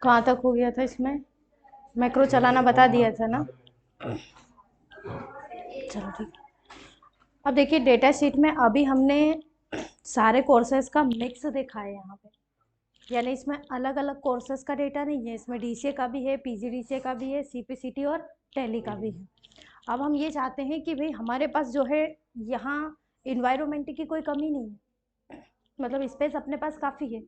कहाँ तक हो गया था इसमें? मैक्रो चलाना बता दिया था ना। चलो ठीक। अब देखिए डेटा शीट में अभी हमने सारे कोर्सेज का मिक्स देखा है यहाँ पे, यानी इसमें अलग अलग कोर्सेज का डेटा नहीं है, इसमें डीसीए का भी है, पीजीडीसीए का भी है, सीपीसीटी और टैली का भी है। अब हम ये चाहते हैं कि भाई हमारे पास जो है यहाँ इन्वायरमेंट की कोई कमी नहीं है, मतलब स्पेस अपने पास काफ़ी है,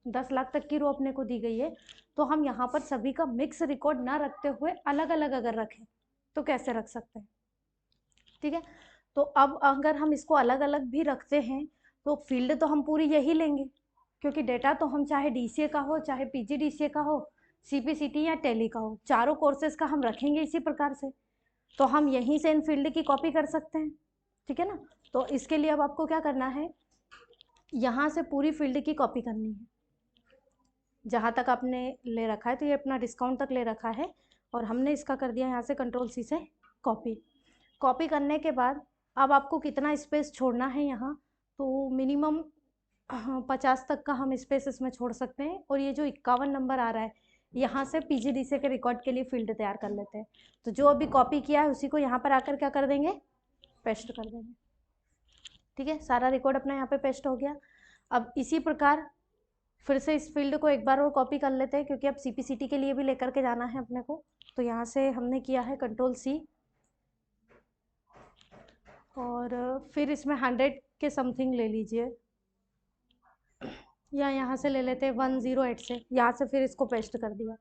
10 लाख तक की रो अपने को दी गई है। तो हम यहाँ पर सभी का मिक्स रिकॉर्ड ना रखते हुए अलग अलग अगर रखें तो कैसे रख सकते हैं? ठीक है, तो अब अगर हम इसको अलग अलग भी रखते हैं तो फील्ड तो हम पूरी यही लेंगे, क्योंकि डेटा तो हम चाहे डीसीए का हो, चाहे पीजीडीसीए का हो, सीपीसीटी या टेली का हो, चारों कोर्सेज का हम रखेंगे इसी प्रकार से। तो हम यहीं से इन फील्ड की कॉपी कर सकते हैं, ठीक है ना। तो इसके लिए अब आपको क्या करना है, यहाँ से पूरी फील्ड की कॉपी करनी है। जहाँ तक आपने ले रखा है, तो ये अपना डिस्काउंट तक ले रखा है और हमने इसका कर दिया यहाँ से कंट्रोल सी से कॉपी। कॉपी करने के बाद अब आपको कितना स्पेस छोड़ना है यहाँ, तो मिनिमम 50 तक का हम स्पेस इसमें छोड़ सकते हैं। और ये जो 51 नंबर आ रहा है, यहाँ से पीजीडीसीए के रिकॉर्ड के लिए फील्ड तैयार कर लेते हैं। तो जो अभी कॉपी किया है उसी को यहाँ पर आकर क्या कर देंगे, पेस्ट कर देंगे। ठीक है, सारा रिकॉर्ड अपना यहाँ पे पेस्ट हो गया। अब इसी प्रकार फिर से इस फील्ड को एक बार और कॉपी कर लेते हैं, क्योंकि अब सीपीसीटी के लिए भी लेकर के जाना है अपने को। तो यहाँ से हमने किया है कंट्रोल सी और फिर इसमें 100 के समथिंग ले लीजिए, या यहाँ से ले लेते हैं 108 से, यहाँ से फिर इसको पेस्ट कर दिया।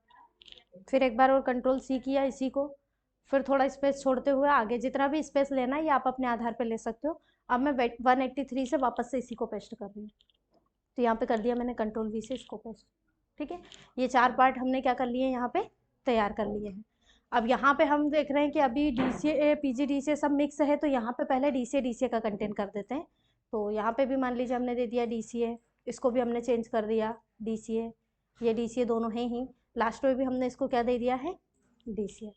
फिर एक बार और कंट्रोल सी किया इसी को, फिर थोड़ा स्पेस छोड़ते हुए आगे जितना भी स्पेस लेना है ये आप अपने आधार पर ले सकते हो। अब मैं 183 से वापस से इसी को पेस्ट कर रही हूँ, तो यहाँ पे कर दिया मैंने कंट्रोल वी से इसको पेस्ट। ठीक है, ये 4 पार्ट हमने क्या कर लिए यहाँ पे, तैयार कर लिए हैं। अब यहाँ पे हम देख रहे हैं कि अभी डीसीए पीजीडीसीए सब मिक्स है, तो यहाँ पे पहले डीसीए का कंटेंट कर देते हैं। तो यहाँ पे भी मान लीजिए हमने दे दिया डीसीए, इसको भी हमने चेंज कर दिया डीसीए, ये डीसीए दोनों हैं ही, लास्ट में भी हमने इसको क्या दे दिया है, डीसीए।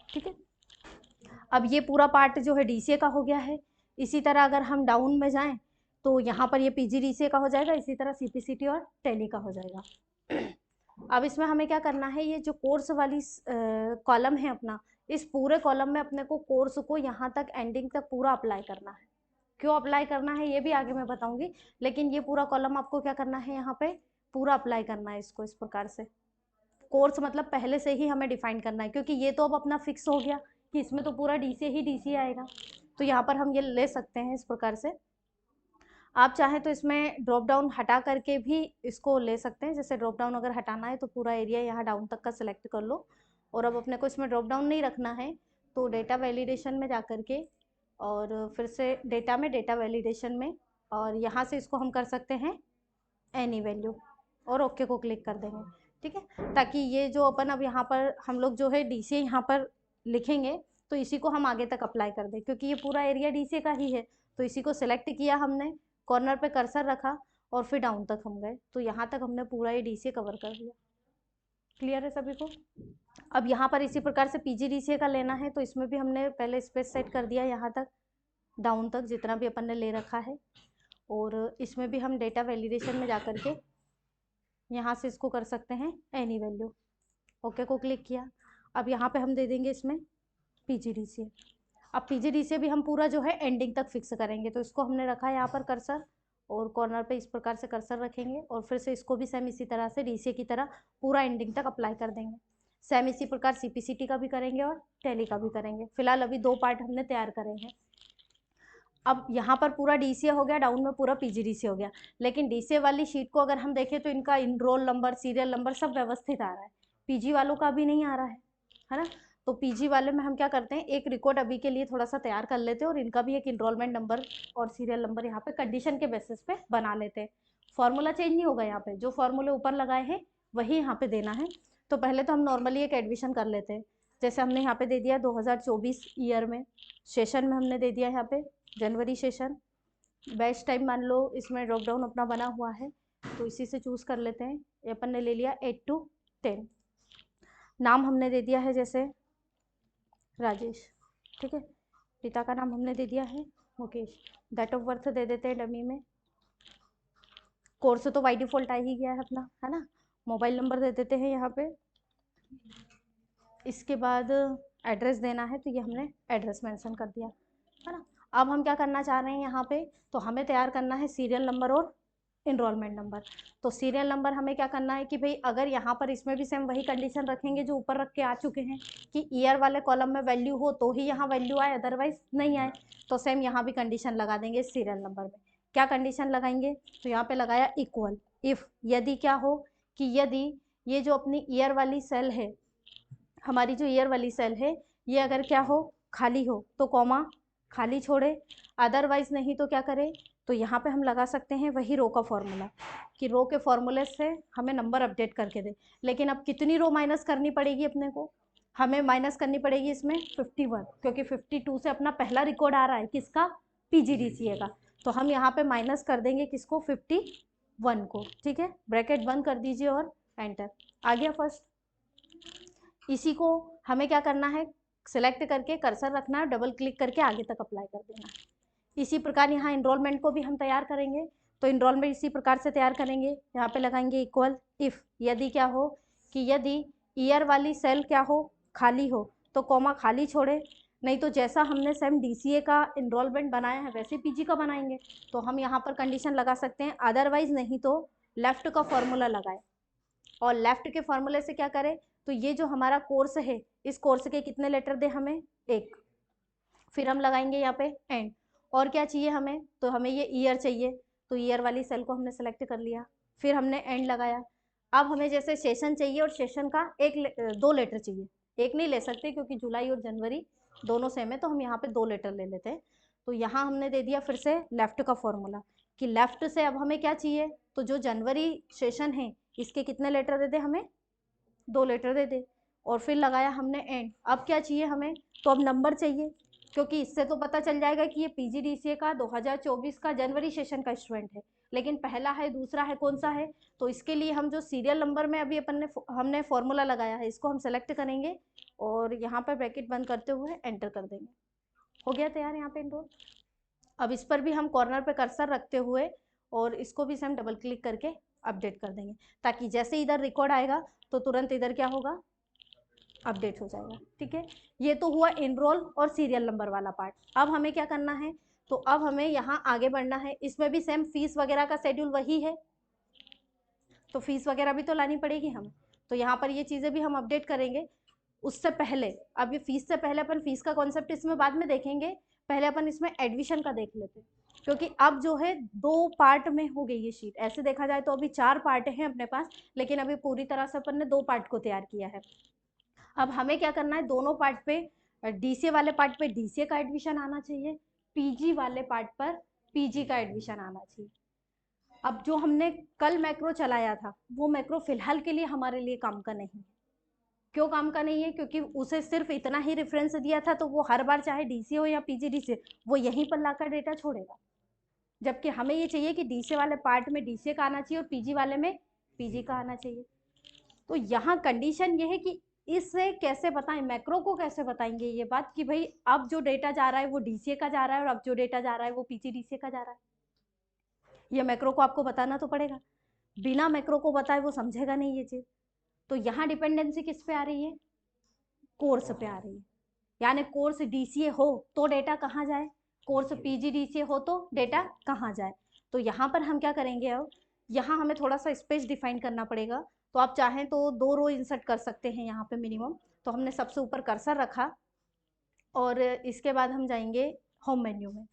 ठीक है, अब ये पूरा पार्ट जो है डीसीए का हो गया है। इसी तरह अगर हम डाउन में जाएं तो यहाँ पर ये पीजीडीसीए का हो जाएगा, इसी तरह सीपीसीटी और टैली का हो जाएगा। अब इसमें हमें क्या करना है, ये जो कोर्स वाली कॉलम है अपना, इस पूरे कॉलम में अपने को कोर्स को यहाँ तक एंडिंग तक पूरा अप्लाई करना है। क्यों अप्लाई करना है ये भी आगे मैं बताऊंगी, लेकिन ये पूरा कॉलम आपको क्या करना है, यहाँ पे पूरा अप्लाई करना है इसको इस प्रकार से। कोर्स मतलब पहले से ही हमें डिफाइन करना है, क्योंकि ये तो अब अपना फिक्स हो गया कि इसमें तो पूरा डी से ही डी आएगा। तो यहाँ पर हम ये ले सकते हैं इस प्रकार से। आप चाहें तो इसमें ड्रॉप डाउन हटा करके भी इसको ले सकते हैं, जैसे ड्रॉप डाउन अगर हटाना है तो पूरा एरिया यहाँ डाउन तक का सिलेक्ट कर लो। और अब अपने को इसमें ड्रॉप डाउन नहीं रखना है, तो डेटा वैलिडेशन में जा करके और फिर से डेटा में, डेटा वैलिडेशन में, और यहाँ से इसको हम कर सकते हैं एनी वैल्यू और ओके को क्लिक कर देंगे। ठीक है, ताकि ये जो अपन अब यहाँ पर हम लोग जो है डीसीए यहाँ पर लिखेंगे तो इसी को हम आगे तक अप्लाई कर दें, क्योंकि ये पूरा एरिया डीसीए का ही है। तो इसी को सिलेक्ट किया हमने, कॉर्नर पे कर्सर रखा और फिर डाउन तक हम गए, तो यहाँ तक हमने पूरा ये डीसीए कवर कर दिया। क्लियर है सभी को? अब यहाँ पर इसी प्रकार से पीजीडीसीए का लेना है, तो इसमें भी हमने पहले स्पेस सेट कर दिया यहाँ तक, डाउन तक जितना भी अपन ने ले रखा है। और इसमें भी हम डेटा वैलिडेशन में जा करके यहाँ से इसको कर सकते हैं एनी वैल्यू, ओके को क्लिक किया। अब यहाँ पे हम दे देंगे इसमें पीजीडीसीए। अब पीजीडीसीए भी हम पूरा जो है एंडिंग तक फिक्स करेंगे, तो इसको हमने रखा है यहाँ पर कर्सर, और कॉर्नर पे इस प्रकार से कर्सर रखेंगे और फिर से इसको भी सेम इसी तरह से डीसीए की तरह पूरा एंडिंग तक अप्लाई कर देंगे। सेम इसी प्रकार सीपीसीटी का भी करेंगे और टैली का भी करेंगे। फिलहाल अभी 2 पार्ट हमने तैयार करे हैं। अब यहाँ पर पूरा डीसीए हो गया, डाउन में पूरा पीजीडीसीए हो गया, लेकिन डीसीए वाली शीट को अगर हम देखें तो इनका रोल नंबर, सीरियल नंबर सब व्यवस्थित आ रहा है, पीजी वालों का भी नहीं आ रहा है ना। तो पीजी वाले में हम क्या करते हैं, एक रिकॉर्ड अभी के लिए थोड़ा सा तैयार कर लेते हैं और इनका भी एक इनरोलमेंट नंबर और सीरियल नंबर यहाँ पे कंडीशन के बेसिस पे बना लेते हैं। फॉर्मूला चेंज नहीं होगा, यहाँ पे जो फॉर्मूले ऊपर लगाए हैं वही यहाँ पे देना है। तो पहले तो हम नॉर्मली एक एडमिशन कर लेते हैं, जैसे हमने यहाँ पे दे दिया 2024 ईयर में, सेशन में हमने दे दिया यहाँ पे जनवरी सेशन। बैच टाइम मान लो इसमें ड्रॉप डाउन अपना बना हुआ है, तो इसी से चूज़ कर लेते हैं। ये अपन ने ले लिया 8 to 10। नाम हमने दे दिया है जैसे राजेश, ठीक है। पिता का नाम हमने दे दिया है मुकेश। डेट ऑफ बर्थ दे देते हैं डमी में। कोर्स तो बाई डिफ़ॉल्ट आ ही गया है अपना, है ना। मोबाइल नंबर दे देते हैं यहाँ पे। इसके बाद एड्रेस देना है, तो ये हमने एड्रेस मेंशन कर दिया, है ना। अब हम क्या करना चाह रहे हैं यहाँ पे, तो हमें तैयार करना है सीरियल नंबर और इनरोलमेंट नंबर। तो सीरियल नंबर हमें क्या करना है कि भाई अगर यहाँ पर इसमें भी सेम वही कंडीशन रखेंगे जो ऊपर रख के आ चुके हैं कि ईयर वाले कॉलम में वैल्यू हो तो ही यहाँ वैल्यू आए, अदरवाइज नहीं आए। तो सेम यहाँ भी कंडीशन लगा देंगे सीरियल नंबर में। क्या कंडीशन लगाएंगे, तो यहाँ पे लगाया इक्वल, इफ, यदि क्या हो कि यदि ये जो अपनी ईयर वाली सेल है, हमारी जो ईयर वाली सेल है, ये अगर क्या हो, खाली हो तो कॉमा खाली छोड़े, अदरवाइज नहीं तो क्या करें, तो यहाँ पे हम लगा सकते हैं वही रो का फॉर्मूला कि रो के फॉर्मूले से हमें नंबर अपडेट करके दे। लेकिन अब कितनी रो माइनस करनी पड़ेगी अपने को, हमें माइनस करनी पड़ेगी इसमें 51, क्योंकि 52 से अपना पहला रिकॉर्ड आ रहा है किसका, पीजीडीसीए का। तो हम यहाँ पे माइनस कर देंगे किसको, 51 को, ठीक है। ब्रैकेट बंद कर दीजिए और एंटर, आ गया फर्स्ट। इसी को हमें क्या करना है, सिलेक्ट करके कर्सर रखना है, डबल क्लिक करके आगे तक अप्लाई कर देना है। इसी प्रकार यहाँ इनरोलमेंट को भी हम तैयार करेंगे। तो इनरोलमेंट इसी प्रकार से तैयार करेंगे, यहाँ पे लगाएंगे इक्वल, इफ, यदि क्या हो कि यदि ईयर वाली सेल क्या हो, खाली हो तो कॉमा खाली छोड़े, नहीं तो जैसा हमने सेम डीसीए का इनरोलमेंट बनाया है वैसे पीजी का बनाएंगे। तो हम यहाँ पर कंडीशन लगा सकते हैं, अदरवाइज नहीं तो लेफ्ट का फॉर्मूला लगाए, और लेफ्ट के फॉर्मूले से क्या करें, तो ये जो हमारा कोर्स है, इस कोर्स के कितने लेटर दे हमें, एक, फिर हम लगाएंगे यहाँ पे एंड। और क्या चाहिए हमें, तो हमें ये ईयर चाहिए, तो ईयर वाली सेल को हमने सेलेक्ट कर लिया, फिर हमने एंड लगाया। अब हमें जैसे सेशन चाहिए और सेशन का दो लेटर चाहिए, एक नहीं ले सकते क्योंकि जुलाई और जनवरी दोनों सेम है, तो हम यहाँ पे 2 लेटर ले लेते हैं। तो यहाँ हमने दे दिया फिर से लेफ्ट का फॉर्मूला कि लेफ्ट से अब हमें क्या चाहिए, तो जो जनवरी सेशन है इसके कितने लेटर दे दे हमें, 2 लेटर दे दे, और फिर लगाया हमने एंड। अब क्या चाहिए हमें, तो अब नंबर चाहिए, क्योंकि इससे तो पता चल जाएगा कि ये पीजीडीसीए का 2024 का जनवरी सेशन का स्टूडेंट है, लेकिन पहला है दूसरा है कौन सा है, तो इसके लिए हम जो सीरियल नंबर में अभी अपन ने हमने फॉर्मूला लगाया है इसको हम सेलेक्ट करेंगे और यहाँ पर ब्रैकेट बंद करते हुए एंटर कर देंगे। हो गया तैयार यहाँ पे इनरोल। अब इस पर भी हम कॉर्नर पे कर्सर रखते हुए और इसको भी हम डबल क्लिक करके अपडेट कर देंगे, ताकि जैसे इधर रिकॉर्ड आएगा तो तुरंत इधर क्या होगा, अपडेट हो जाएगा, ठीक है। ये तो हुआ इनरोल और सीरियल नंबर वाला पार्ट। अब हमें क्या करना है, तो अब हमें यहाँ आगे बढ़ना है। इसमें भी सेम फीस वगैरह का शेड्यूल वही है, तो फीस वगैरह भी तो लानी पड़ेगी हमें, तो यहाँ पर ये चीज़ें भी हम अपडेट करेंगे। उससे पहले, अब ये फीस से पहले अपन फीस का कॉन्सेप्ट इसमें बाद में देखेंगे, पहले अपन इसमें एडमिशन का देख लेते हैं, क्योंकि अब जो है 2 पार्ट में हो गई ये शीट। ऐसे देखा जाए तो अभी 4 पार्ट हैं अपने पास, लेकिन अभी पूरी तरह से अपन ने 2 पार्ट को तैयार किया है। अब हमें क्या करना है, दोनों पार्ट पे, डीसीए वाले पार्ट पे डीसीए का एडमिशन आना चाहिए, पीजी वाले पार्ट पर पीजी का एडमिशन आना चाहिए। अब जो हमने कल मैक्रो चलाया था वो मैक्रो फिलहाल के लिए हमारे लिए काम का नहीं है। क्यों काम का नहीं है, क्योंकि उसे सिर्फ इतना ही रेफरेंस दिया था, तो वो हर बार चाहे डीसी हो या पीजीडीसी वो यहीं पर लाकर डेटा छोड़ेगा। जबकि हमें ये चाहिए कि डीसी वाले पार्ट में डीसी का आना चाहिए और पीजी वाले में पीजी का आना चाहिए। तो यहाँ कंडीशन ये है कि इससे कैसे बताएं, मैक्रो को कैसे बताएंगे ये बात कि भाई अब जो डेटा जा रहा है वो डीसीए का जा रहा है और अब जो डेटा जा रहा है वो पीजीडीसीए का जा रहा है। ये मैक्रो को आपको बताना तो पड़ेगा, बिना मैक्रो को बताए वो समझेगा नहीं ये चीज। तो यहाँ डिपेंडेंसी किस पे आ रही है, कोर्स पे आ रही है। यानी कोर्स डीसीए हो तो डेटा कहाँ जाए, कोर्स पीजीडीसीए हो तो डेटा कहाँ जाए। तो यहाँ पर हम क्या करेंगे, अब यहाँ हमें थोड़ा सा स्पेस डिफाइन करना पड़ेगा। तो आप चाहें तो 2 रो इंसर्ट कर सकते हैं यहाँ पे मिनिमम। तो हमने सबसे ऊपर कर्सर रखा और इसके बाद हम जाएंगे होम मेन्यू में।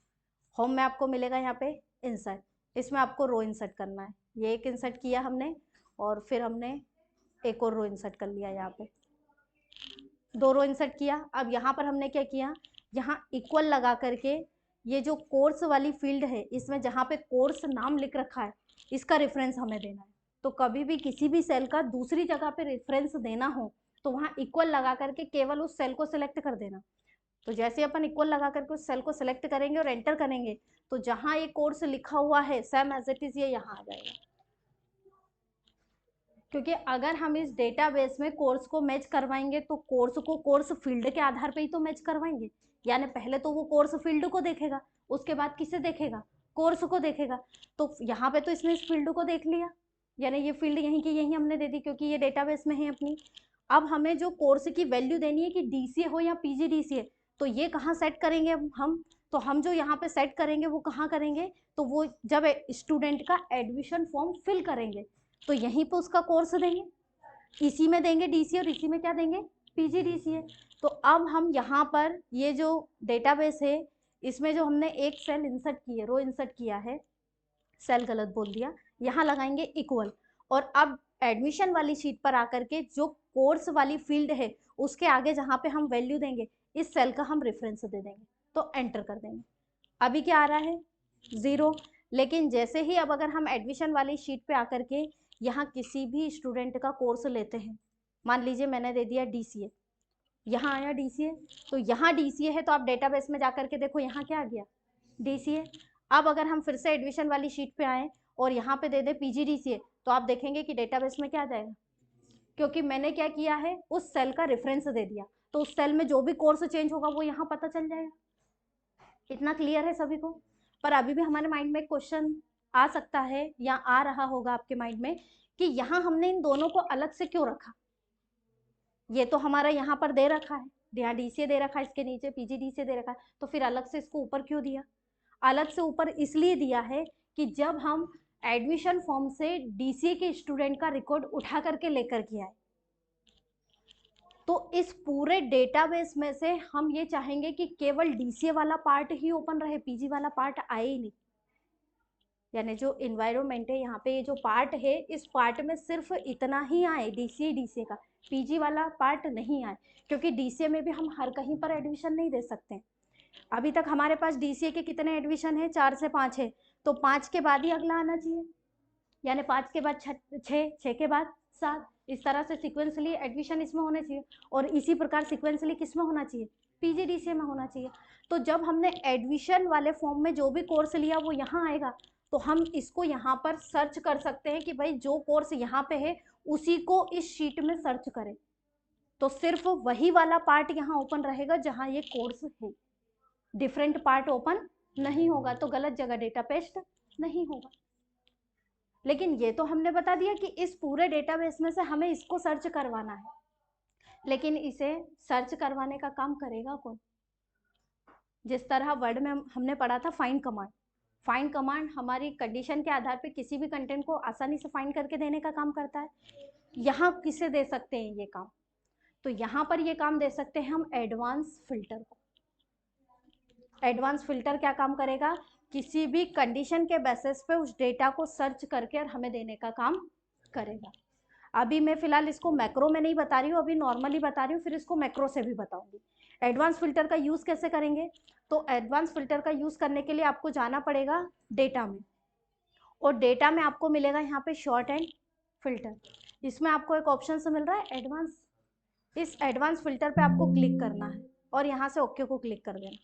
होम में आपको मिलेगा यहाँ पे इंसर्ट, इसमें आपको रो इंसर्ट करना है। ये एक इंसर्ट किया हमने और फिर हमने एक और रो इंसर्ट कर लिया, यहाँ पे 2 रो इंसर्ट किया। अब यहाँ पर हमने क्या किया, यहाँ इक्वल लगा करके ये जो कोर्स वाली फील्ड है इसमें जहाँ पे कोर्स नाम लिख रखा है इसका रेफरेंस हमें देना है। तो कभी भी किसी भी सेल का दूसरी जगह पे रेफरेंस देना हो तो वहाँ इक्वल लगा करके केवल उस सेल को सिलेक्ट कर देना। तो जैसे अपन इक्वल लगा करके उस सेल को सिलेक्ट करेंगे और एंटर करेंगे तो जहाँ ये कोर्स लिखा हुआ है सेम एज इट इज ये यहाँ आ जाएगा। क्योंकि अगर हम इस डेटाबेस में कोर्स को मैच करवाएंगे तो कोर्स को कोर्स फील्ड के आधार पे ही तो मैच करवाएंगे। यानी पहले तो वो कोर्स फील्ड को देखेगा, उसके बाद किसे देखेगा, कोर्स को देखेगा। तो यहाँ पे तो इसने इस फील्ड को देख लिया, यानी ये फील्ड यहीं की यहीं हमने दे दी क्योंकि ये डेटाबेस में है अपनी। अब हमें जो कोर्स की वैल्यू देनी है कि डीसीए हो या पीजीडीसीए, तो ये कहाँ सेट करेंगे हम? तो हम जो यहाँ पे सेट करेंगे वो कहाँ करेंगे? तो वो जब स्टूडेंट का एडमिशन फॉर्म फिल करेंगे तो यहीं पे उसका कोर्स देंगे, इसी में देंगे डीसीए और इसी में क्या देंगे? पीजीडीसीए। तो अब हम यहाँ पर ये जो डेटाबेस है इसमें जो हमने एक सेल इंसर्ट की है, रो इंसर्ट किया है, सेल गलत बोल दिया, यहाँ लगाएंगे इक्वल। और अब एडमिशन वाली शीट पर आकर के जो कोर्स वाली फील्ड है उसके आगे जहाँ पे हम वैल्यू देंगे इस सेल का हम रेफरेंस दे देंगे, तो एंटर कर देंगे। अभी क्या आ रहा है? 0। लेकिन जैसे ही अब अगर हम एडमिशन वाली शीट पे आकर के यहाँ किसी भी स्टूडेंट का कोर्स लेते हैं, मान लीजिए मैंने दे दिया डीसीए, यहाँ आया डीसीए, तो यहाँ डीसीए है तो आप डेटाबेस में जाकर के देखो यहाँ क्या आ गया? डीसीए। अब अगर हम फिर से एडमिशन वाली शीट पे आए और यहाँ पे दे दे पीजीडीसीए, तो आप देखेंगे कि डेटाबेस में क्या आ जाएगा? क्योंकि मैंने क्या किया है, उस सेल का रेफरेंस दे दिया, तो उस सेल में जो भी कोर्स चेंज होगा वो यहाँ पता चल जाएगा। इतना क्लियर है सभी को? पर अभी भी हमारे माइंड में क्वेश्चन आ सकता है या आ रहा होगा आपके माइंड में कि यहाँ हमने इन दोनों को अलग से क्यों रखा? ये तो हमारा यहाँ पर दे रखा है, यहाँ डीसीए दे रखा है, इसके नीचे पीजीडीसीए दे रखा है, तो फिर अलग से इसको ऊपर क्यों दिया? अलग से ऊपर इसलिए दिया है कि जब हम एडमिशन फॉर्म से डीसीए के स्टूडेंट का रिकॉर्ड उठा करके लेकर के आए तो इस पूरे डेटाबेस में से हम ये चाहेंगे कि केवल डीसीए वाला पार्ट ही ओपन रहे, पीजी वाला पार्ट आए ही नहीं। यानी जो इन्वायरमेंट है यहाँ पे, ये जो पार्ट है इस पार्ट में सिर्फ इतना ही आए डीसीए का, पीजी वाला पार्ट नहीं आए, क्योंकि डीसीए में भी हम हर कहीं पर एडमिशन नहीं दे सकते। अभी तक हमारे पास डीसीए के कितने एडमिशन है? 4 से 5 है, तो 5 के बाद ही अगला आना चाहिए, यानी 5 के बाद 6 के बाद 7, इस तरह से सिक्वेंसली एडमिशन इसमें होने चाहिए, और इसी प्रकार सिक्वेंसली किस में होना चाहिए? पीजीडीसीए में होना चाहिए। तो जब हमने एडमिशन वाले फॉर्म में जो भी कोर्स लिया वो यहाँ आएगा, तो हम इसको यहाँ पर सर्च कर सकते हैं कि भाई जो कोर्स यहाँ पे है उसी को इस शीट में सर्च करें, तो सिर्फ वही वाला पार्ट यहाँ ओपन रहेगा जहाँ ये कोर्स है, डिफरेंट पार्ट ओपन नहीं होगा, तो गलत जगह डेटा पेस्ट नहीं होगा। लेकिन ये तो हमने बता दिया कि इस पूरे डेटाबेस में से हमें इसको सर्च करवाना है, लेकिन इसे सर्च करवाने का काम करेगा कौन? जिस तरह वर्ड में हमने पढ़ा था फाइंड कमांड, फाइंड कमांड हमारी कंडीशन के आधार पे किसी भी कंटेंट को आसानी से फाइंड करके देने का काम करता है। यहाँ किसे दे सकते हैं ये काम? तो यहाँ पर ये काम दे सकते हैं हम एडवांस फिल्टर को। एडवांस फिल्टर क्या काम करेगा? किसी भी कंडीशन के बेसिस पे उस डेटा को सर्च करके और हमें देने का काम करेगा। अभी मैं फिलहाल इसको मैक्रो में नहीं बता रही हूँ, अभी नॉर्मली बता रही हूँ, फिर इसको मैक्रो से भी बताऊंगी। एडवांस फिल्टर का यूज़ कैसे करेंगे? तो एडवांस फिल्टर का यूज़ करने के लिए आपको जाना पड़ेगा डेटा में, और डेटा में आपको मिलेगा यहाँ पे शॉर्ट एंड फिल्टर। इसमें आपको एक ऑप्शन से मिल रहा है एडवांस, इस एडवांस फिल्टर पे आपको क्लिक करना है और यहाँ से ओके को क्लिक कर देना।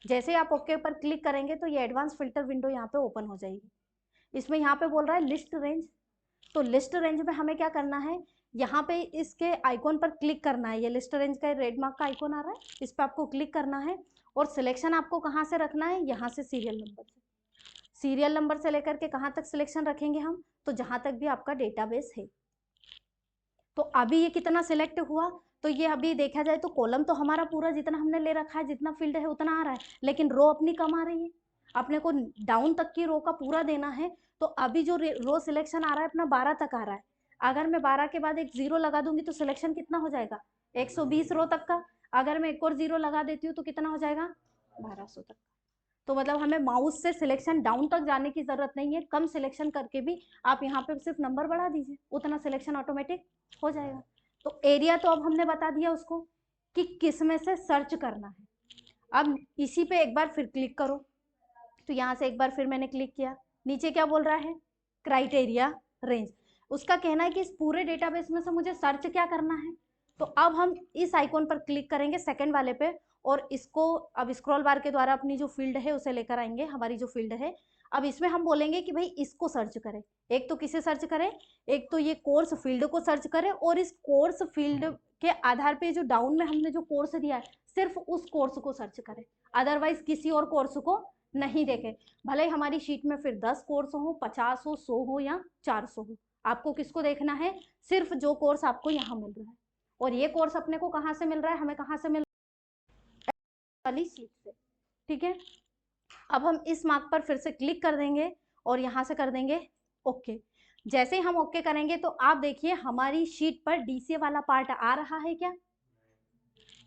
जैसे आप ओके पर क्लिक करेंगे तो ये एडवांस फिल्टर विंडो यहाँ पे ओपन हो जाएगी। इसमें यहाँ पे बोल रहा है लिस्ट रेंज, तो लिस्ट रेंज में हमें क्या करना है? यहाँ पे इसके आइकॉन पर क्लिक करना है, ये लिस्ट रेंज का रेड मार्क का आइकॉन आ रहा है, इस पर आपको क्लिक करना है, और सिलेक्शन आपको कहाँ से रखना है? यहाँ से सीरियल नंबर से, सीरियल नंबर से लेकर के कहाँ तक सिलेक्शन रखेंगे हम? तो जहाँ तक भी आपका डेटाबेस है। तो अभी ये कितना सिलेक्ट हुआ? तो ये अभी देखा जाए तो कॉलम तो हमारा पूरा जितना हमने ले रखा है, जितना फील्ड है उतना आ रहा है, लेकिन रो अपनी कम आ रही है, अपने को डाउन तक की रो का पूरा देना है। तो अभी जो रो सिलेक्शन आ रहा है अपना 12 तक आ रहा है, अगर मैं 12 के बाद एक 0 लगा दूंगी तो सिलेक्शन कितना हो जाएगा? 120 रो तक का। अगर मैं एक और 0 लगा देती हूँ तो कितना हो जाएगा? 1200 तक। तो मतलब हमें माउस से सिलेक्शन डाउन तक जाने की जरूरत नहीं है, कम सिलेक्शन करके भी आप यहाँ पे सिर्फ नंबर बढ़ा दीजिए, उतना सिलेक्शन ऑटोमेटिक हो जाएगा। तो एरिया तो अब हमने बता दिया उसको कि किस में से सर्च करना है। अब इसी पे एक बार फिर क्लिक करो, तो यहाँ से एक बार फिर मैंने क्लिक किया, नीचे क्या बोल रहा है? Criteria range. उसका कहना है कि इस पूरे डेटाबेस में से मुझे सर्च क्या करना है। तो अब हम इस आइकॉन पर क्लिक करेंगे सेकंड वाले पे, और इसको अब स्क्रॉल बार के द्वारा अपनी जो फील्ड है उसे लेकर आएंगे, हमारी जो फील्ड है। अब इसमें हम बोलेंगे कि भाई इसको सर्च करें। एक तो किसे सर्च करें? एक तो ये कोर्स फील्ड को सर्च करें, और इस कोर्स फील्ड के आधार पे जो डाउन में हमने जो कोर्स दिया है सिर्फ उस कोर्स को सर्च करें, अदरवाइज किसी और कोर्स को नहीं देखें। भले ही हमारी शीट में फिर 10 कोर्स हो, 50 हो, 100 हो या 400 हो, आपको किसको देखना है? सिर्फ जो कोर्स आपको यहाँ मिल रहा है। और ये कोर्स अपने को कहाँ से मिल रहा है? हमें कहाँ से मिल रहा है? वाली शीट से। ठीक है, अब हम इस मार्क पर फिर से क्लिक कर देंगे और यहाँ से कर देंगे ओके। जैसे ही हम ओके करेंगे तो आप देखिए हमारी शीट पर डीसीए वाला पार्ट आ रहा है क्या?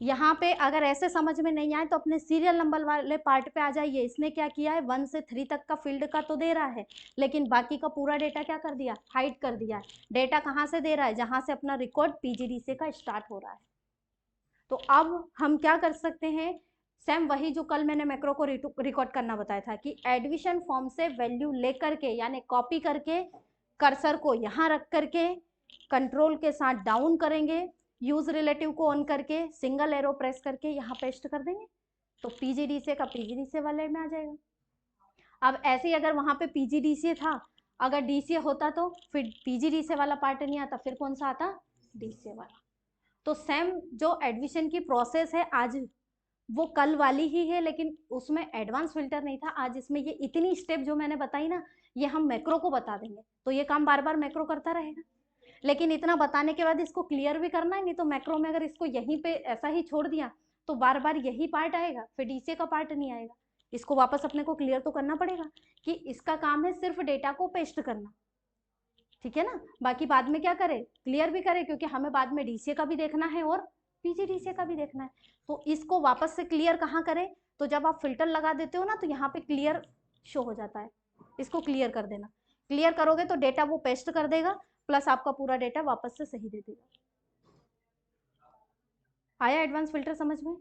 यहाँ पे अगर ऐसे समझ में नहीं आए तो अपने सीरियल नंबर वाले पार्ट पे आ जाइए। इसने क्या किया है, 1 से 3 तक का फील्ड का तो दे रहा है, लेकिन बाकी का पूरा डेटा क्या कर दिया? हाइड कर दिया है। डेटा कहाँ से दे रहा है? जहाँ से अपना रिकॉर्ड पीजीडीसीए का स्टार्ट हो रहा है। तो अब हम क्या कर सकते हैं? सेम वही जो कल मैंने मैक्रो को रिकॉर्ड करना बताया था कि एडमिशन फॉर्म से वैल्यू लेकर के यानी कॉपी करके कर्सर को यहाँ रख करके कंट्रोल के साथ डाउन करेंगे, यूज रिलेटिव को ऑन करके सिंगल एरो प्रेस करके यहाँ पेस्ट कर देंगे तो पीजीडीसीए का पीजीडीसीए वाले में आ जाएगा। अब ऐसे ही अगर वहाँ पे पीजीडीसीए था, अगर डीसीए होता तो फिर पीजीडीसीए वाला पार्ट नहीं आता, फिर कौन सा आता? डीसीए वाला। तो सेम जो एडमिशन की प्रोसेस है आज वो कल वाली ही है, लेकिन उसमें एडवांस फिल्टर नहीं था। आज इसमें ये इतनी स्टेप जो मैंने बताई ना, ये हम मैक्रो को बता देंगे, तो ये काम बार बार मैक्रो करता रहेगा। लेकिन इतना बताने के बाद इसको क्लियर भी करना है, नहीं तो मैक्रो में अगर इसको यहीं पे ऐसा ही छोड़ दिया तो बार बार यही पार्ट आएगा, फिर डीसीए का पार्ट नहीं आएगा। इसको वापस अपने को क्लियर तो करना पड़ेगा कि इसका काम है सिर्फ डेटा को पेस्ट करना, ठीक है ना। बाकी बाद में क्या करे, क्लियर भी करे, क्योंकि हमें बाद में डीसीए का भी देखना है और पीजीडीसीए का भी देखना है। तो इसको वापस से क्लियर कहाँ करें? तो जब आप फिल्टर लगा देते हो ना तो यहाँ पे क्लियर शो हो जाता है, इसको क्लियर कर देना। क्लियर करोगे तो डेटा वो पेस्ट कर देगा, प्लस आपका पूरा डेटा वापस से सही दे देगा। आया एडवांस फिल्टर समझ में?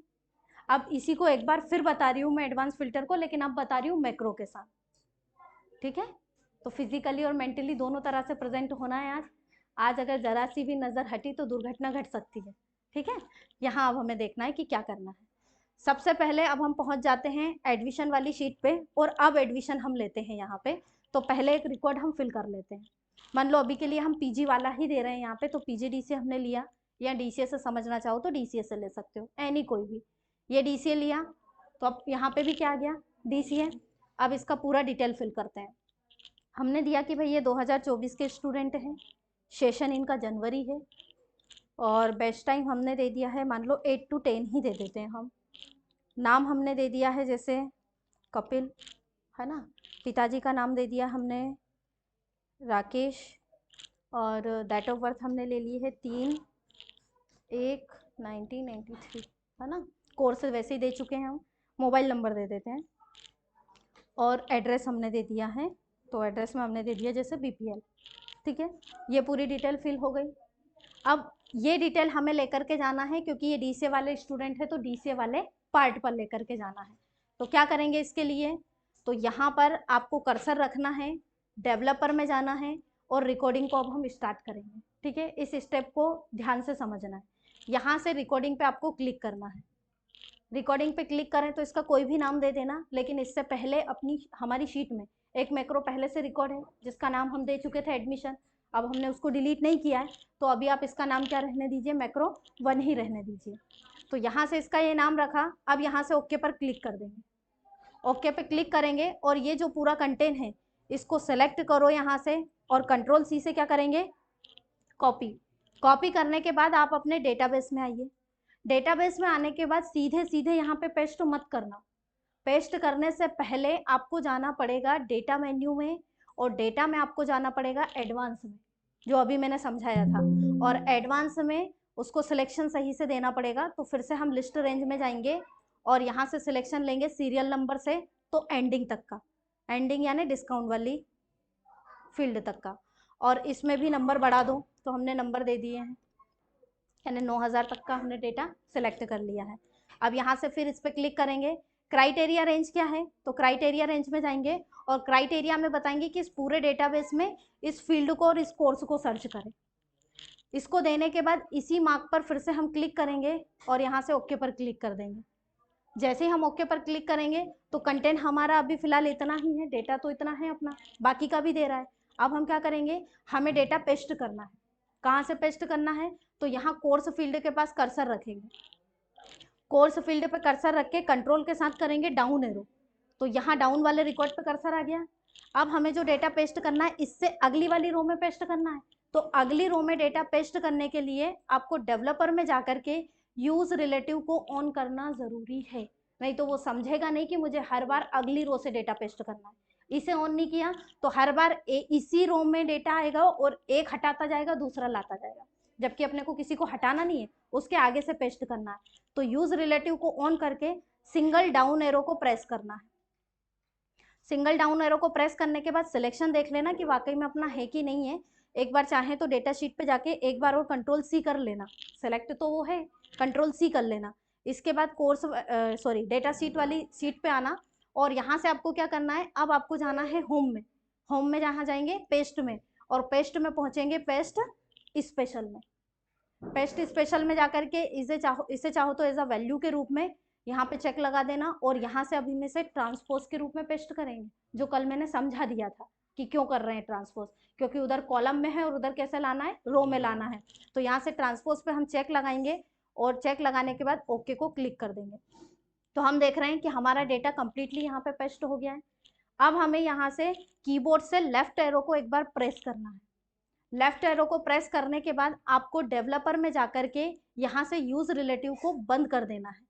अब इसी को एक बार फिर बता रही हूँ मैं एडवांस फिल्टर को, लेकिन अब बता रही हूँ मैक्रो के साथ, ठीक है। तो फिजिकली और मेंटली दोनों तरह से प्रेजेंट होना है आज। आज अगर जरा सी भी नजर हटी तो दुर्घटना घट सकती है, ठीक है। यहाँ अब हमें देखना है कि क्या करना है। सबसे पहले अब हम पहुंच जाते हैं एडमिशन वाली शीट पे, और अब एडमिशन हम लेते हैं यहाँ पे। तो पहले एक रिकॉर्ड हम फिल कर लेते हैं। मान लो अभी के लिए हम पीजी वाला ही दे रहे हैं यहाँ पे, तो पीजीडीसीए हमने लिया, या डीसीए से समझना चाहो तो डीसीए से ले सकते हो, एनी कोई भी। ये डीसीए लिया तो अब यहाँ पे भी क्या आ गया? डीसीए। अब इसका पूरा डिटेल फिल करते हैं। हमने दिया कि भाई ये 2024 के स्टूडेंट हैं, सेशन इनका जनवरी है, और बेस्ट टाइम हमने दे दिया है, मान लो 8 to 10 ही दे देते हैं हम। नाम हमने दे दिया है जैसे कपिल, है ना। पिताजी का नाम दे दिया हमने राकेश, और डेट ऑफ बर्थ हमने ले ली है 3/1/1993, है ना। कोर्स वैसे ही दे चुके हैं हम। मोबाइल नंबर दे देते हैं, और एड्रेस हमने दे दिया है, तो एड्रेस में हमने दे दिया जैसे बीपीएल, ठीक है। ये पूरी डिटेल फिल हो गई। अब ये डिटेल हमें लेकर के जाना है, क्योंकि ये डीसीए वाले स्टूडेंट है तो डीसीए वाले पार्ट पर लेकर के जाना है। तो क्या करेंगे इसके लिए? तो यहाँ पर आपको कर्सर रखना है, डेवलपर में जाना है, और रिकॉर्डिंग को अब हम स्टार्ट करेंगे, ठीक है। इस स्टेप को ध्यान से समझना है। यहाँ से रिकॉर्डिंग पे आपको क्लिक करना है। रिकॉर्डिंग पे क्लिक करें तो इसका कोई भी नाम दे देना, लेकिन इससे पहले हमारी शीट में एक मैक्रो पहले से रिकॉर्ड है जिसका नाम हम दे चुके थे एडमिशन। अब हमने उसको डिलीट नहीं किया है, तो अभी आप इसका नाम क्या रहने दीजिए? मैक्रो 1 ही रहने दीजिए। तो यहाँ से इसका ये नाम रखा। अब यहाँ से ओके पर क्लिक कर देंगे। ओके पे क्लिक करेंगे और ये जो पूरा कंटेंट है इसको सेलेक्ट करो यहाँ से, और कंट्रोल सी से क्या करेंगे? कॉपी। कॉपी करने के बाद आप अपने डेटाबेस में आइए। डेटाबेस में आने के बाद सीधे सीधे यहाँ पे पेस्ट मत करना। पेस्ट करने से पहले आपको जाना पड़ेगा डेटा मेन्यू में, और डेटा में आपको जाना पड़ेगा एडवांस में, जो अभी मैंने समझाया था। और एडवांस में उसको सिलेक्शन सही से देना पड़ेगा। तो फिर से हम लिस्ट रेंज में जाएंगे और यहाँ से सिलेक्शन लेंगे सीरियल नंबर से, तो एंडिंग तक का, एंडिंग यानी डिस्काउंट वाली फील्ड तक का। और इसमें भी नंबर बढ़ा दो, तो हमने नंबर दे दिए हैं, यानी 9000 तक का हमने डेटा सेलेक्ट कर लिया है। अब यहाँ से फिर इस पर क्लिक करेंगे। क्राइटेरिया रेंज क्या है? तो क्राइटेरिया रेंज में जाएंगे और क्राइटेरिया में बताएंगे कि इस पूरे डेटाबेस में इस फील्ड को और इस कोर्स को सर्च करें। इसको देने के बाद इसी मार्क पर फिर से हम क्लिक करेंगे और यहाँ से ओके पर क्लिक कर देंगे। जैसे ही हम ओके पर क्लिक करेंगे तो कंटेंट हमारा अभी फिलहाल इतना ही है, डेटा तो इतना है अपना, बाकी का भी दे रहा है। अब हम क्या करेंगे? हमें डेटा पेस्ट करना है। कहाँ से पेस्ट करना है? तो यहाँ कोर्स फील्ड के पास कर्सर रखेंगे। कोर्स फील्ड पे कर्सर रख के कंट्रोल के साथ करेंगे डाउन एरो, तो यहाँ डाउन वाले रिकॉर्ड पे कर्सर आ गया। अब हमें जो डेटा पेस्ट करना है इससे अगली वाली रो में पेस्ट करना है। तो अगली रो में डेटा पेस्ट करने के लिए आपको डेवलपर में जाकर के यूज रिलेटिव को ऑन करना जरूरी है, नहीं तो वो समझेगा नहीं कि मुझे हर बार अगली रो से डेटा पेस्ट करना है। इसे ऑन नहीं किया तो हर बार इसी रो में डेटा आएगा और एक हटाता जाएगा दूसरा लाता जाएगा, जबकि अपने को किसी को हटाना नहीं है, उसके आगे से पेस्ट करना है। तो यूज रिलेटिव को ऑन करके सिंगल डाउन एरो को प्रेस करना है। सिंगल डाउन एरो को प्रेस करने के बाद सिलेक्शन देख लेना कि वाकई में अपना है कि नहीं है। एक बार चाहे तो डेटा शीट पे जाके एक बार और कंट्रोल सी कर लेना, सेलेक्ट तो वो है, कंट्रोल सी कर लेना। इसके बाद कोर्स डेटा शीट वाली सीट पे आना और यहाँ से आपको क्या करना है, अब आपको जाना है होम में। होम में जहाँ जाएंगे पेस्ट में, और पेस्ट में पहुंचेंगे पेस्ट स्पेशल में। पेस्ट स्पेशल में जाकर के इसे चाहो तो एज अ वैल्यू के रूप में यहाँ पे चेक लगा देना, और यहाँ से अभी में से ट्रांसपोज के रूप में पेस्ट करेंगे, जो कल मैंने समझा दिया था कि क्यों कर रहे हैं ट्रांसपोज, क्योंकि उधर कॉलम में है और उधर कैसे लाना है, रो में लाना है। तो यहाँ से ट्रांसपोज पे हम चेक लगाएंगे और चेक लगाने के बाद ओके को क्लिक कर देंगे। तो हम देख रहे हैं कि हमारा डेटा कंप्लीटली यहाँ पे पेस्ट हो गया है। अब हमें यहाँ से कीबोर्ड से लेफ्ट एरो को एक बार प्रेस करना है। लेफ्ट एरो को प्रेस करने के बाद आपको डेवलपर में जाकर के यहाँ से यूज रिलेटिव को बंद कर देना है।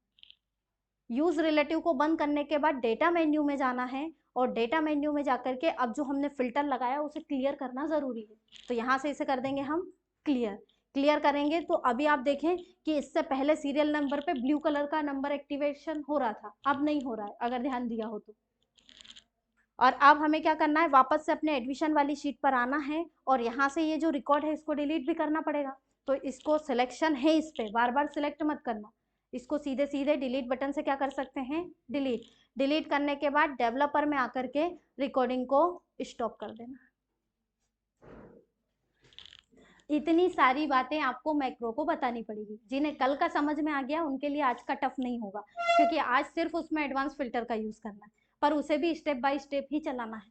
यूज रिलेटिव को बंद करने के बाद डेटा मेन्यू में जाना है, और डेटा मेन्यू में जाकर के अब जो हमने फिल्टर लगाया उसे क्लियर करना जरूरी है। तो यहाँ से इसे कर देंगे हम क्लियर। क्लियर करेंगे तो अभी आप देखें कि इससे पहले सीरियल नंबर पे ब्लू कलर का नंबर एक्टिवेशन हो रहा था, अब नहीं हो रहा है अगर ध्यान दिया हो तो। और अब हमें क्या करना है, वापस से अपने एडमिशन वाली शीट पर आना है, और यहाँ से ये जो रिकॉर्ड है इसको डिलीट भी करना पड़ेगा। तो इसको सिलेक्शन है, इस पर बार बार सिलेक्ट मत करना, इसको सीधे सीधे डिलीट बटन से क्या कर सकते हैं, डिलीट। डिलीट करने के बाद डेवलपर में आकर के रिकॉर्डिंग को स्टॉप कर देना। इतनी सारी बातें आपको मैक्रो को बतानी पड़ेगी। जिन्हें कल का समझ में आ गया उनके लिए आज का टफ नहीं होगा, क्योंकि आज सिर्फ उसमें एडवांस फिल्टर का यूज करना है, पर उसे भी स्टेप बाय स्टेप ही चलाना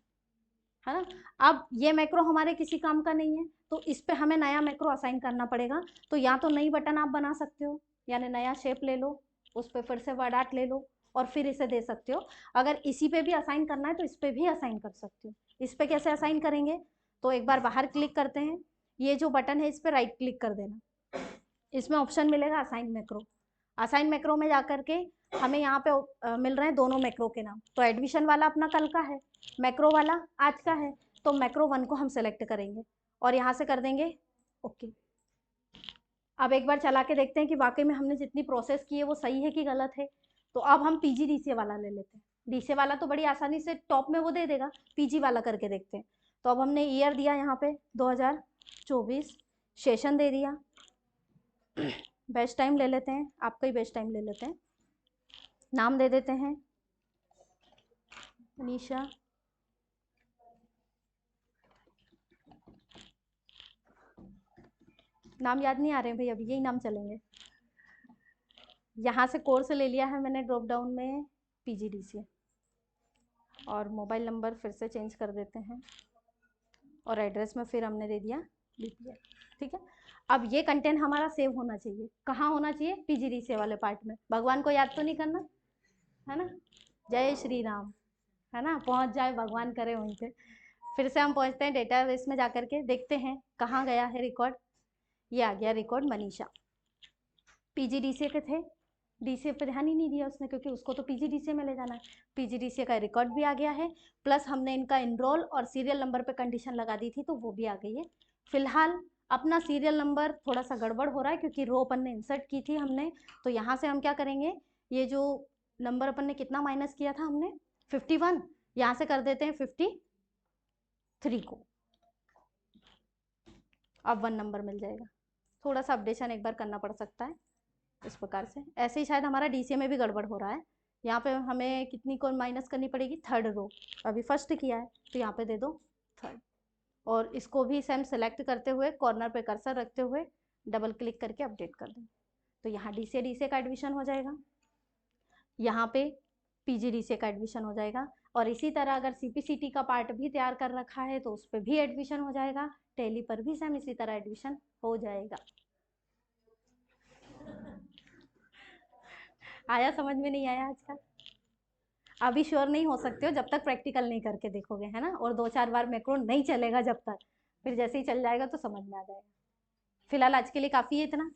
है ना। अब ये मैक्रो हमारे किसी काम का नहीं है, तो इस पे हमें नया मैक्रो असाइन करना पड़ेगा। तो या तो नई बटन आप बना सकते हो, यानी नया शेप ले लो, उस पर फिर से वर्ड आर्ट ले लो और फिर इसे दे सकते हो। अगर इसी पे भी असाइन करना है तो इस पे भी असाइन कर सकते हो। इस पे कैसे असाइन करेंगे, तो एक बार बाहर क्लिक करते हैं, ये जो बटन है इस पर राइट क्लिक कर देना, इसमें ऑप्शन मिलेगा असाइन मैक्रो। असाइन मैक्रो में जाकर के हमें यहाँ पे मिल रहे हैं दोनों मैक्रो के नाम। तो एडमिशन वाला अपना कल का है, मैक्रो वाला आज का है, तो मैक्रो 1 को हम सेलेक्ट करेंगे और यहाँ से कर देंगे ओके। अब एक बार चला के देखते हैं कि वाकई में हमने जितनी प्रोसेस की है वो सही है कि गलत है। तो अब हम PGDCA वाला ले लेते हैं। डीसीए वाला तो बड़ी आसानी से टॉप में वो दे देगा, PG वाला करके देखते हैं। तो अब हमने ईयर दिया यहाँ पे 2024, सेशन दे दिया, बेस्ट टाइम ले लेते हैं, आपका ही बेस्ट टाइम ले लेते हैं, नाम दे देते हैं मनीषा। नाम याद नहीं आ रहे हैं भाई, अभी यही नाम चलेंगे। यहाँ से कोर्स ले लिया है मैंने ड्रॉप डाउन में PGDCA, और मोबाइल नंबर फिर से चेंज कर देते हैं, और एड्रेस में फिर हमने दे दिया BPL। ठीक है, अब ये कंटेंट हमारा सेव होना चाहिए, कहाँ होना चाहिए, PGDCA वाले पार्ट में। भगवान को याद तो नहीं करना है ना, जय श्री राम, है ना, पहुँच जाए भगवान करे वहीं पे। फिर से हम पहुँचते हैं डेटाबेस में जाकर के देखते हैं कहाँ गया है रिकॉर्ड। ये आ गया रिकॉर्ड मनीषा, PGDCA के थे, DCA पे ध्यान ही नहीं दिया उसने, क्योंकि उसको तो PGDCA में ले जाना है। PGDCA का रिकॉर्ड भी आ गया है, प्लस हमने इनका इनरोल और सीरियल नंबर पे कंडीशन लगा दी थी तो वो भी आ गई है। फिलहाल अपना सीरियल नंबर थोड़ा सा गड़बड़ हो रहा है, क्योंकि रो अपन ने इंसर्ट की थी हमने। तो यहाँ से हम क्या करेंगे, ये जो नंबर अपन ने कितना माइनस किया था हमने 51, यहाँ से कर देते हैं 53 को, अब 1 नंबर मिल जाएगा। थोड़ा सा अपडेशन एक बार करना पड़ सकता है इस प्रकार से। ऐसे ही शायद हमारा DCA में भी गड़बड़ हो रहा है। यहाँ पे हमें कितनी को माइनस करनी पड़ेगी, 3rd रो, अभी फर्स्ट किया है तो यहाँ पे दे दो 3rd, और इसको भी सेम सेलेक्ट करते हुए कॉर्नर पे कर्सर रखते हुए डबल क्लिक करके अपडेट कर दें। तो यहाँ DCA का एडमिशन हो जाएगा, यहाँ पे PGDCA का एडमिशन हो जाएगा, और इसी तरह अगर CPCT का पार्ट भी तैयार कर रखा है तो उस पर भी एडमिशन हो जाएगा, टैली पर भी सेम इसी तरह एडमिशन हो जाएगा। आया समझ में, नहीं आया आज का? अभी श्योर नहीं हो सकते हो जब तक प्रैक्टिकल नहीं करके देखोगे, है ना। और 2-4 बार मैक्रो नहीं चलेगा जब तक, फिर जैसे ही चल जाएगा तो समझ में आ जाएगा। फिलहाल आज के लिए काफ़ी है इतना।